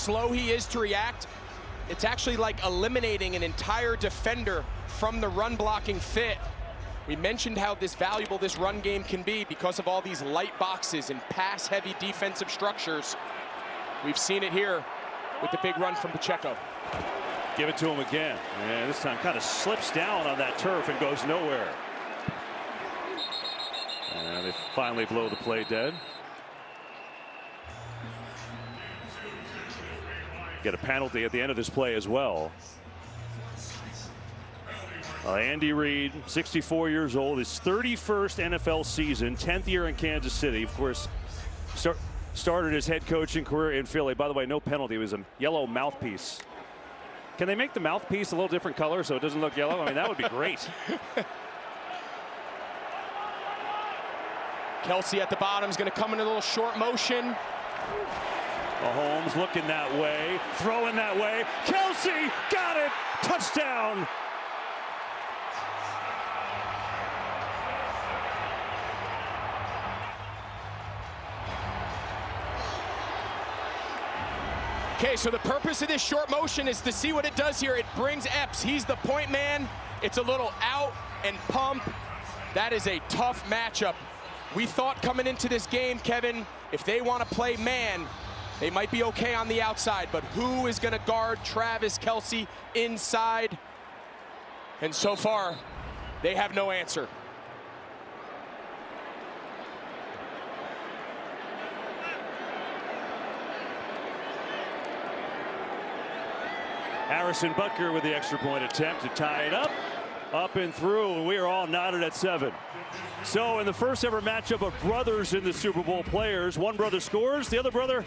slow he is to react, it's actually like eliminating an entire defender from the run blocking fit. We mentioned how valuable this run game can be because of all these light boxes and pass-heavy defensive structures. We've seen it here with the big run from Pacheco. Give it to him again. And this time kind of slips down on that turf and goes nowhere. And they finally blow the play dead. Get a penalty at the end of this play as well. Andy Reid, 64 years old, his 31st NFL season, 10th year in Kansas City. Of course, started his head coaching career in Philly. By the way, no penalty. It was a yellow mouthpiece. Can they make the mouthpiece a little different color so it doesn't look yellow? I mean, that would be great. Kelsey at the bottom is going to come in a little short motion. Mahomes looking that way, throwing that way. Kelsey got it. Touchdown. Okay, so the purpose of this short motion is to see what it does here. It brings Epps. He's the point man. It's a little out and pump. That is a tough matchup. We thought coming into this game, Kevin, if they want to play man, they might be okay on the outside, but who is going to guard Travis Kelsey inside? And so far, they have no answer. Harrison Butker with the extra point attempt to tie it up and through, and we are all knotted at 7. So in the first ever matchup of brothers in the Super Bowl players, one brother scores, the other brother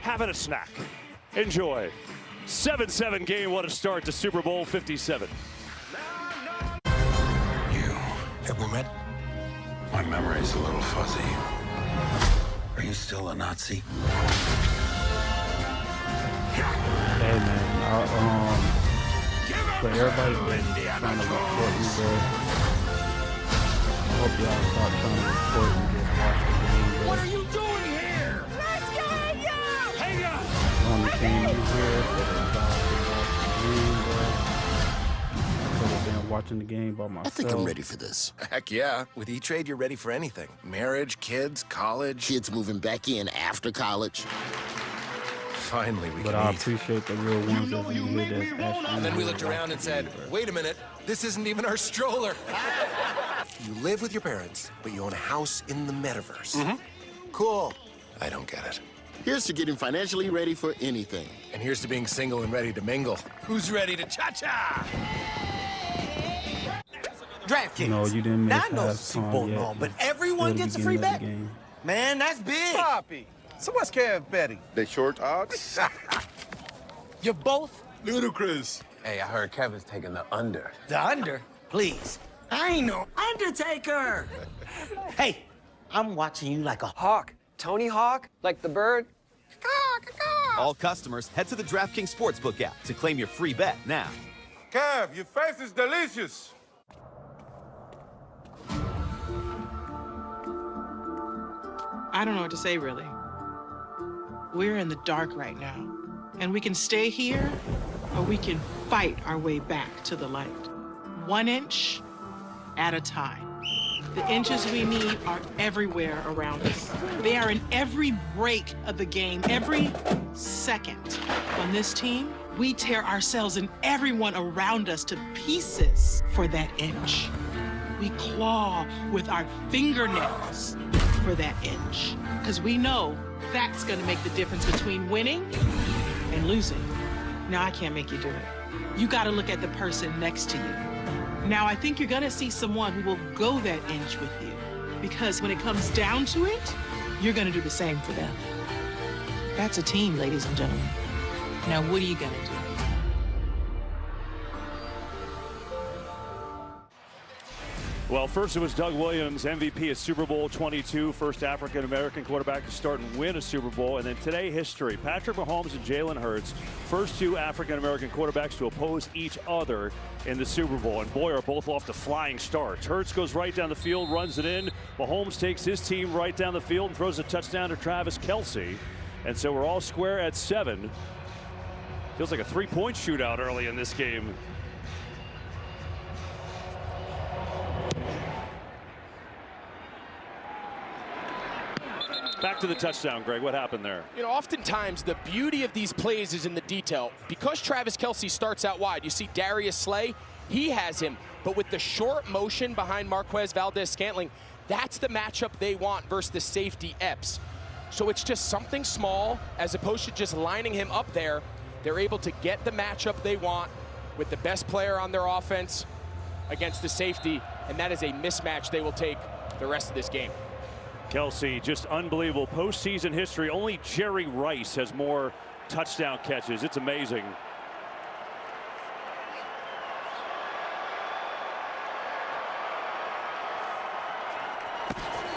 having a snack. Enjoy. 7-7 game, what a start to Super Bowl 57. Have we met? My memory's a little fuzzy. Are you still a Nazi? Hey man, but everybody's been trying to report me, bro. I hope y'all stop trying to report me, just watch the game, bro. What are you doing here? Let's go, yo! Hey, yo! I only came in here for the guys to watch the game, bro. I could have been watching the game by myself. I think I'm ready for this. Heck yeah. With E-Trade, you're ready for anything. Marriage, kids, college. Kids moving back in after college. Finally, we But can I eat. appreciate the real ones that's in here that's actually. And then we looked around and said, wait a minute, this isn't even our stroller. You live with your parents, but you own a house in the metaverse. Mm-hmm. Cool. I don't get it. Here's to getting financially ready for anything. And here's to being single and ready to mingle. Who's ready to cha-cha? DraftKings. No, you didn't miss Now I know it's halftime Super Bowl yet. and all, but It's everyone still the gets a free beginning of bet. the game. Man, that's big. Poppy. So what's Kev betting? They short odds? You're both Ludicrous. Hey, I heard Kevin's taking the under. the under. Please. I ain't no Undertaker. Hey, I'm watching you like a Hawk. Tony Hawk? Like the bird? All customers, head to the DraftKings Sportsbook app to claim your free bet now. Kev, your face is delicious. I don't know what to say, really. We're in the dark right now, and we can stay here, or we can fight our way back to the light. 1 inch at a time. The inches we need are everywhere around us. They are in every break of the game, every second. On this team, we tear ourselves and everyone around us to pieces for that inch. We claw with our fingernails for that inch, because we know that's gonna make the difference between winning and losing. Now, I can't make you do it. You gotta look at the person next to you. Now, I think you're gonna see someone who will go that inch with you, because when it comes down to it, you're gonna do the same for them. That's a team, ladies and gentlemen. Now, what are you gonna do? Well, first it was Doug Williams, MVP of Super Bowl 22, first African-American quarterback to start and win a Super Bowl. And then today, history. Patrick Mahomes and Jalen Hurts, first two African-American quarterbacks to oppose each other in the Super Bowl. And boy, are both off to flying starts. Hurts goes right down the field, runs it in. Mahomes takes his team right down the field and throws a touchdown to Travis Kelsey. And so we're all square at 7. Feels like a three-point shootout early in this game. Back to the touchdown, Greg. What happened there? You know, oftentimes the beauty of these plays is in the detail. Because Travis Kelce starts out wide, you see Darius Slay, he has him. But with the short motion behind Marquez Valdez-Scantling, that's the matchup they want versus the safety Epps. So it's just something small as opposed to just lining him up there. They're able to get the matchup they want with the best player on their offense against the safety, and that is a mismatch they will take the rest of this game. Kelce, just unbelievable postseason history. Only Jerry Rice has more touchdown catches. It's amazing.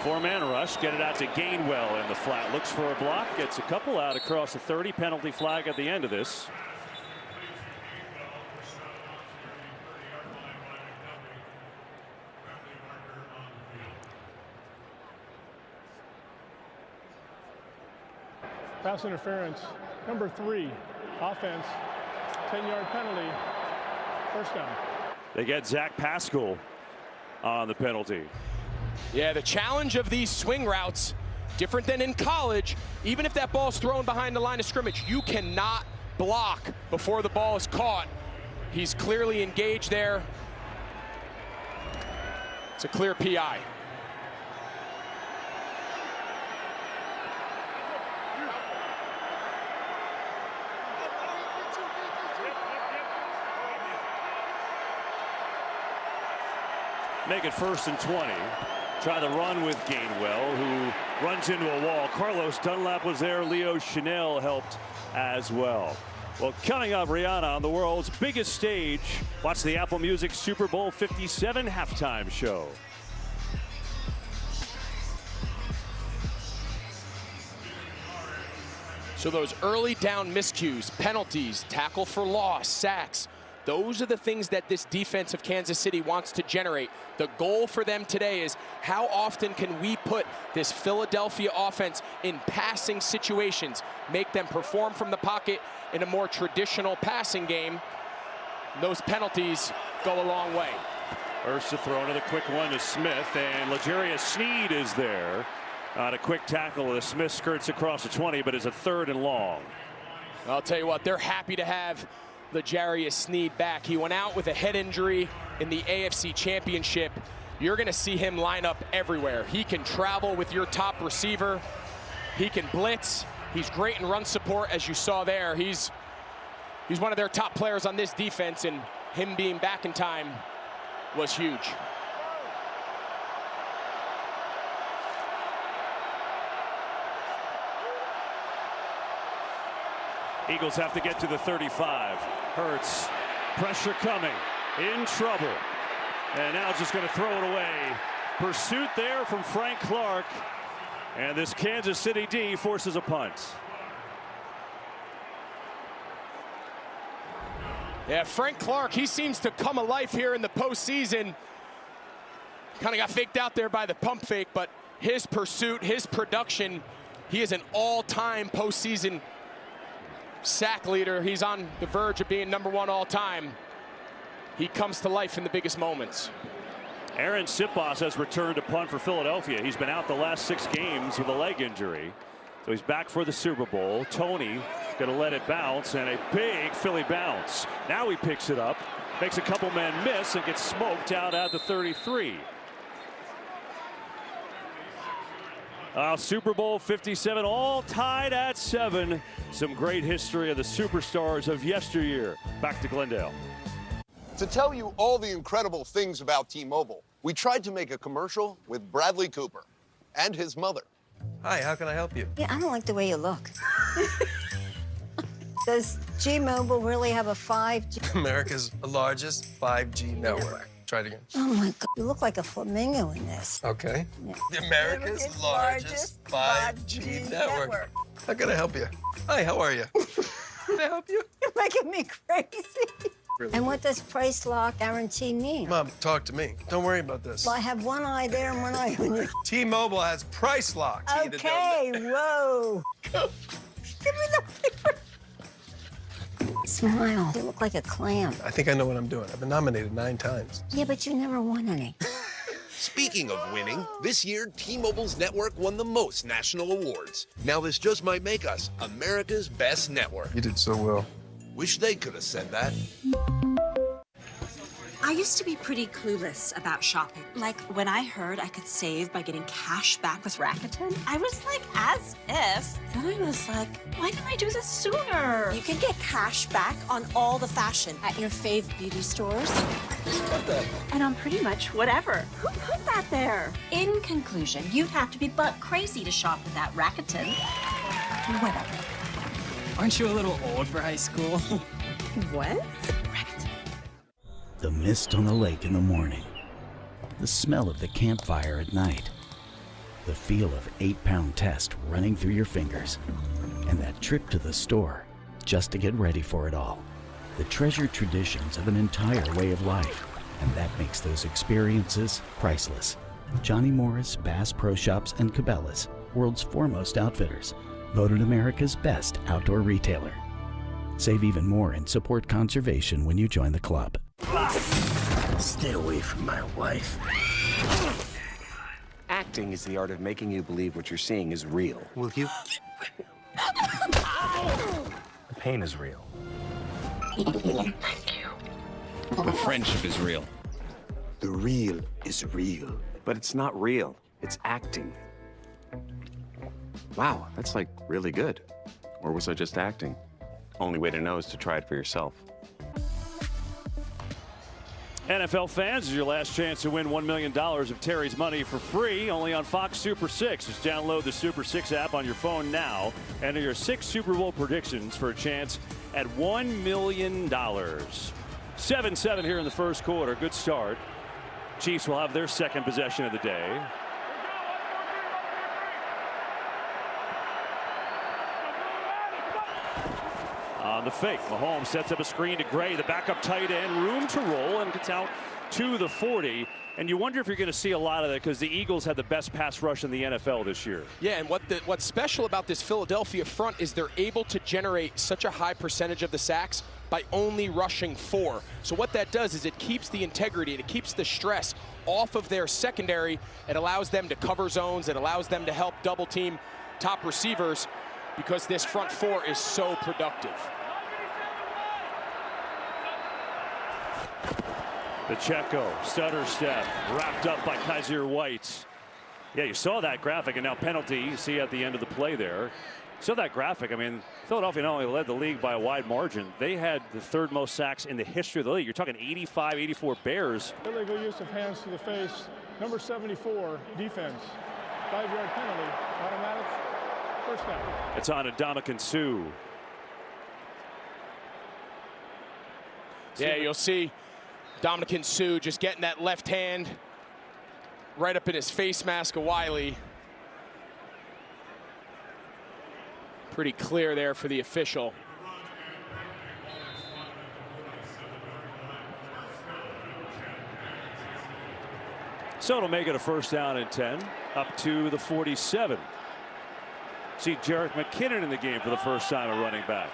Four-man rush, get it out to Gainwell in the flat. Looks for a block, gets a couple out across the 30. Penalty flag at the end of this. Pass interference, number 3, offense, 10-yard penalty, first down. They get Zach Pascal on the penalty. Yeah, the challenge of these swing routes, different than in college. Even if that ball's thrown behind the line of scrimmage, you cannot block before the ball is caught. He's clearly engaged there. It's a clear PI. Make it 1st and 20. Try the run with Gainwell, who runs into a wall. Carlos Dunlap was there. Leo Chanel helped as well. Well, coming up, Rihanna on the world's biggest stage. Watch the Apple Music Super Bowl 57 halftime show. So those early down miscues, penalties, tackle for loss, sacks, those are the things that this defense of Kansas City wants to generate. The goal for them today is how often can we put this Philadelphia offense in passing situations, make them perform from the pocket in a more traditional passing game. Those penalties go a long way. First to throw to the quick one to Smith, and L'Jarius Sneed is there. On a quick tackle, the Smith skirts across the 20, but it's a 3rd and long. I'll tell you what, they're happy to have L'Jarius Sneed back. He went out with a head injury in the AFC Championship. You're going to see him line up everywhere. He can travel with your top receiver. He can blitz. He's great in run support, as you saw there. He's one of their top players on this defense, and him being back in time was huge. Eagles have to get to the 35. Hurts, pressure coming, in trouble. And now just going to throw it away. Pursuit there from Frank Clark. And this Kansas City D forces a punt. Yeah, Frank Clark, he seems to come alive here in the postseason. Kind of got faked out there by the pump fake, but his pursuit, his production, he is an all-time postseason sack leader. He's on the verge of being #1 all time. He comes to life in the biggest moments. Aaron Sipos has returned to punt for Philadelphia. He's been out the last 6 games with a leg injury. So he's back for the Super Bowl. Tony going to let it bounce, and a big Philly bounce. Now he picks it up, makes a couple men miss, and gets smoked out at the 33. Super Bowl 57, all tied at 7. Some great history of the superstars of yesteryear. Back to Glendale. To tell you all the incredible things about T-Mobile, we tried to make a commercial with Bradley Cooper and his mother. Hi, how can I help you? Yeah, I don't like the way you look. Does T-Mobile really have a 5G? America's largest 5G network. Try it again. Oh, my God. You look like a flamingo in this. Okay. Yeah. America's largest 5G network. How can I help you? Hi, how are you? Can I help you? You're making me crazy. Really? And what does price lock guarantee mean? Mom, talk to me. Don't worry about this. Well, I have one eye there and one eye on you. T-Mobile has price lock. Okay, whoa. Give me the paper. Smile. You look like a clam. I think I know what I'm doing. I've been nominated 9 times. Yeah, but you never won any. Speaking of winning, this year, T-Mobile's network won the most national awards. Now this just might make us America's best network. You did so well. Wish they could have said that. I used to be pretty clueless about shopping. Like, when I heard I could save by getting cash back with Rakuten, I was like, as if. Then I was like, why didn't I do this sooner? You can get cash back on all the fashion at your fave beauty stores. And on pretty much whatever. Who put that there? In conclusion, you'd have to be butt crazy to shop with that Rakuten. Whatever. Aren't you a little old for high school? What? The mist on the lake in the morning, the smell of the campfire at night, the feel of 8-pound test running through your fingers, and that trip to the store just to get ready for it all. The treasured traditions of an entire way of life, and that makes those experiences priceless. Johnny Morris, Bass Pro Shops, and Cabela's, world's foremost outfitters, voted America's best outdoor retailer. Save even more and support conservation when you join the club. Stay away from my wife. Acting is the art of making you believe what you're seeing is real. Will you? The pain is real. Thank you. The friendship is real. The real is real. But it's not real. It's acting. Wow, that's like really good. Or was I just acting? Only way to know is to try it for yourself. NFL fans, this is your last chance to win $1 million of Terry's money for free, only on Fox Super 6. Just download the Super 6 app on your phone now. Enter your 6 Super Bowl predictions for a chance at $1 million. 7-7 here in the first quarter. Good start. Chiefs will have their second possession of the day. On the fake, Mahomes sets up a screen to Gray, the backup tight end, room to roll, and gets out to the 40. And you wonder if you're going to see a lot of that because the Eagles had the best pass rush in the NFL this year. Yeah, and what's special about this Philadelphia front is they're able to generate such a high percentage of the sacks by only rushing 4. So what that does is it keeps the integrity and it keeps the stress off of their secondary. It allows them to cover zones. It allows them to help double team top receivers because this front 4 is so productive. Pacheco, stutter step, wrapped up by Kaiser White. Yeah, you saw that graphic, and now penalty, you see at the end of the play there. So that graphic, I mean, Philadelphia not only led the league by a wide margin, they had the 3rd most sacks in the history of the league. You're talking 85, 84 Bears. Illegal use of hands to the face. Number 74, defense. 5-yard penalty, automatic, first down. It's on Ndamukong Suh. Yeah, you'll see Ndamukong Suh just getting that left hand right up in his face mask of Wiley. Pretty clear there for the official. So it'll make it a first down and 10, up to the 47. See Jerick McKinnon in the game for the first time, a running back.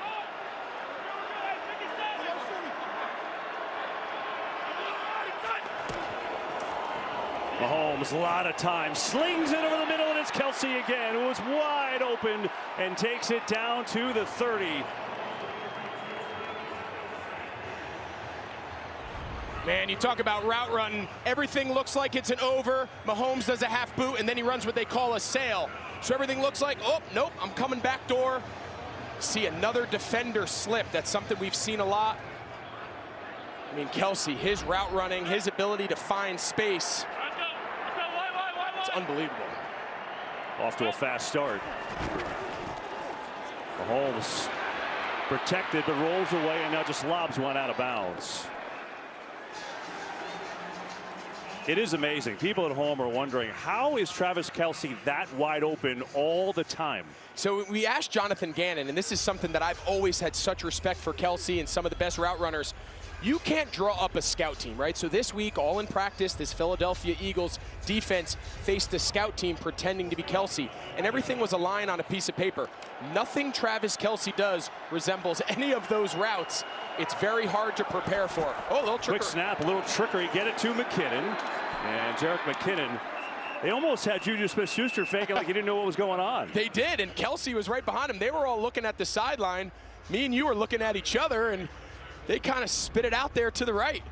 Mahomes, a lot of time, slings it over the middle, and it's Kelsey again, who was wide open and takes it down to the 30. Man, you talk about route running. Everything looks like it's an over. Mahomes does a half boot, and then he runs what they call a sail. So everything looks like, oh, nope, I'm coming back door. See another defender slip. That's something we've seen a lot. I mean, Kelsey, his route running, his ability to find space. It's unbelievable. Off to a fast start. Mahomes protected, but rolls away and now just lobs one out of bounds. It is amazing. People at home are wondering, how is Travis Kelce that wide open all the time? So we asked Jonathan Gannon, and this is something that I've always had such respect for Kelce and some of the best route runners. you can't draw up a scout team, right? So this week, all in practice, this Philadelphia Eagles defense faced a scout team pretending to be Kelce, and everything was a line on a piece of paper. Nothing Travis Kelce does resembles any of those routes. It's very hard to prepare for. Oh, a little trickery. Quick snap, a little trickery. Get it to McKinnon. And Jerick McKinnon, they almost had Juju Smith-Schuster faking like he didn't know what was going on. They did, and Kelce was right behind him. They were all looking at the sideline. Me and you were looking at each other, and they kind of spit it out there to the right.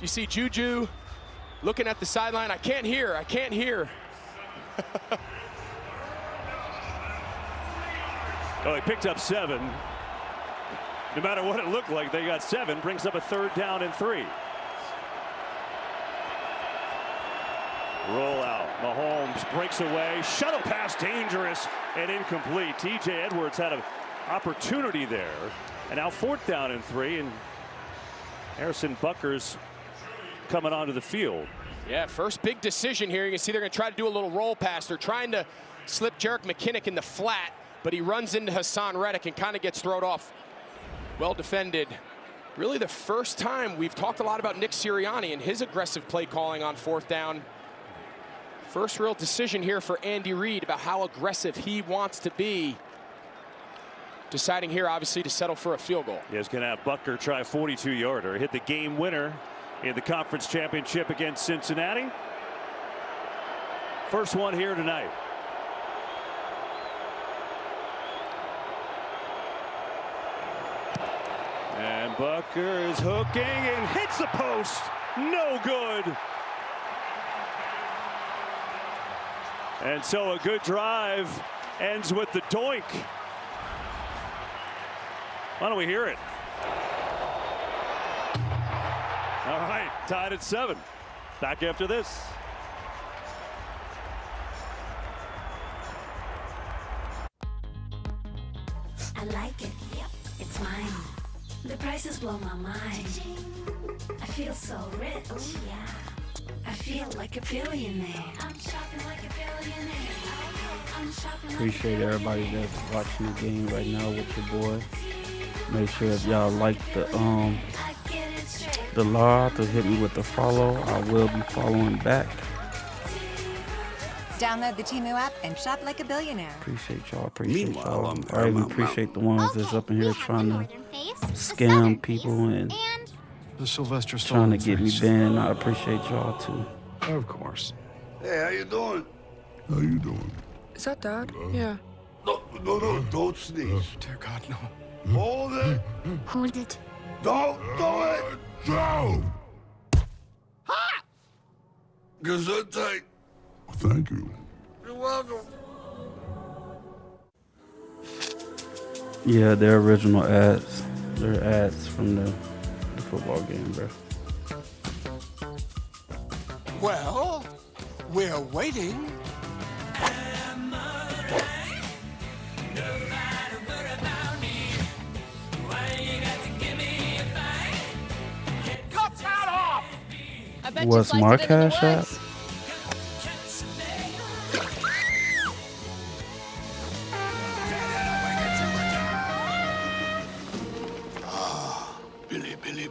You see Juju looking at the sideline. I can't hear. Oh, he picked up 7. No matter what it looked like, they got 7. Brings up a 3rd down and 3. Roll out. Mahomes breaks away. Shuttle pass dangerous and incomplete. TJ Edwards had an opportunity there. And now 4th down and 3. And Harrison Butker's coming onto the field. Yeah, first big decision here. You can see they're going to try to do a little roll pass. They're trying to slip Jerick McKinnon in the flat, but he runs into Hassan Reddick and kind of gets thrown off. Well defended. Really the first time we've talked a lot about Nick Sirianni and his aggressive play calling on 4th down. First real decision here for Andy Reid about how aggressive he wants to be. Deciding here, obviously, to settle for a field goal. He's going to have Butker try a 42-yarder. Hit the game winner in the conference championship against Cincinnati. First one here tonight. And Butker is hooking and hits the post. No good. And so a good drive ends with the doink. Why don't we hear it? All right, tied at 7. Back after this. I like it. Yep. It's mine. The prices blow my mind. I feel so rich. Oh, yeah. I feel like a billionaire. I'm shopping like a billionaire. I'm shopping Appreciate everybody that's watching the game right now with your boy. Make sure if y'all like the live to hit me with the follow. I will be following back. Download the Temu app and shop like a billionaire. Appreciate y'all. I even appreciate the ones that's up in here trying to scam people and The Sylvester trying to get me banned. I appreciate y'all too. Of course. Hey, how you doing? How you doing? Is that Dad? Yeah. No, don't sneeze. Dear God, no. Hold it. Hold it. Don't do it. No! Ha! Gesundheit. Thank you. You're welcome. Yeah, they're original ads. They're ads from the football game, bro. Well, we're waiting. What's my cash app?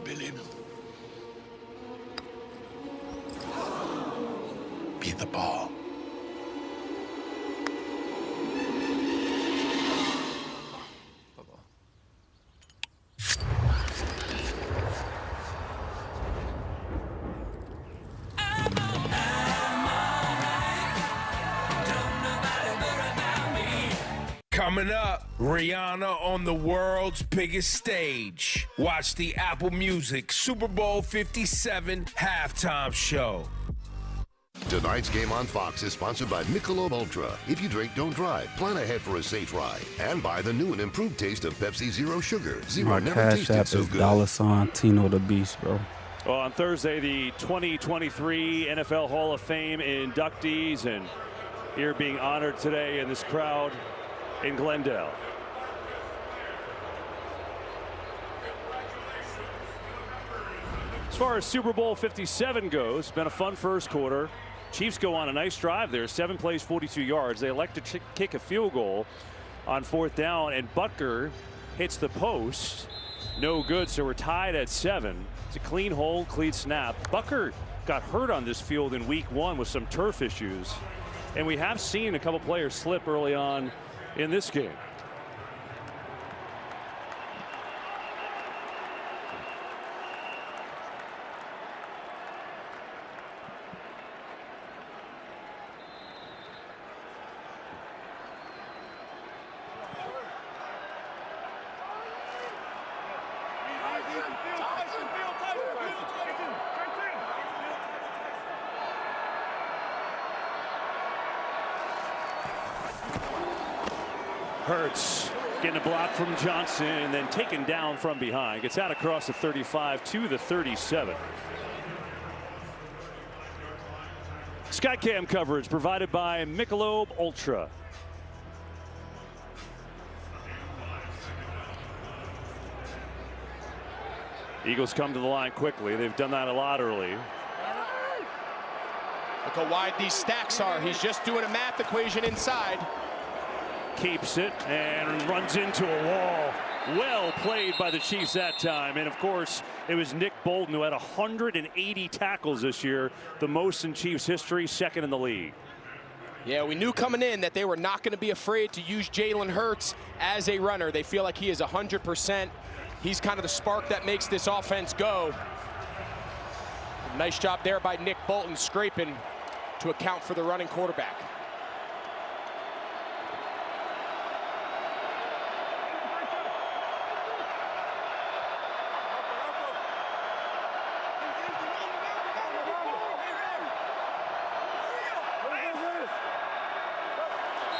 Billy. Be the ball. Coming up, Rihanna on the world's biggest stage. Watch the Apple Music Super Bowl 57 halftime show. Tonight's game on Fox is sponsored by Michelob Ultra. If you drink, don't drive. Plan ahead for a safe ride. And by the new and improved taste of Pepsi Zero Sugar. Zero My never cash tasted app so is good. $Tino the Beast, bro. Well, on Thursday, the 2023 NFL Hall of Fame inductees, and here being honored today in this crowd in Glendale. As far as Super Bowl 57 goes, been a fun first quarter. Chiefs go on a nice drive there, 7 plays, 42 yards. They elect to kick a field goal on 4th down, and Butker hits the post. No good, so we're tied at 7. It's a clean hold, clean snap. Bucker got hurt on this field in week 1 with some turf issues. And we have seen a couple players slip early on in this game. Hurts getting a block from Johnson and then taken down from behind. Gets out across the 35 to the 37. Skycam coverage provided by Michelob Ultra. Eagles come to the line quickly. They've done that a lot early. Look how wide these stacks are. He's just doing a math equation inside. Keeps it and runs into a wall. Well played by the Chiefs that time. And of course, it was Nick Bolton who had 180 tackles this year, the most in Chiefs history, second in the league. Yeah, we knew coming in that they were not going to be afraid to use Jalen Hurts as a runner. They feel like he is 100%. He's kind of the spark that makes this offense go. Nice job there by Nick Bolton, scraping to account for the running quarterback.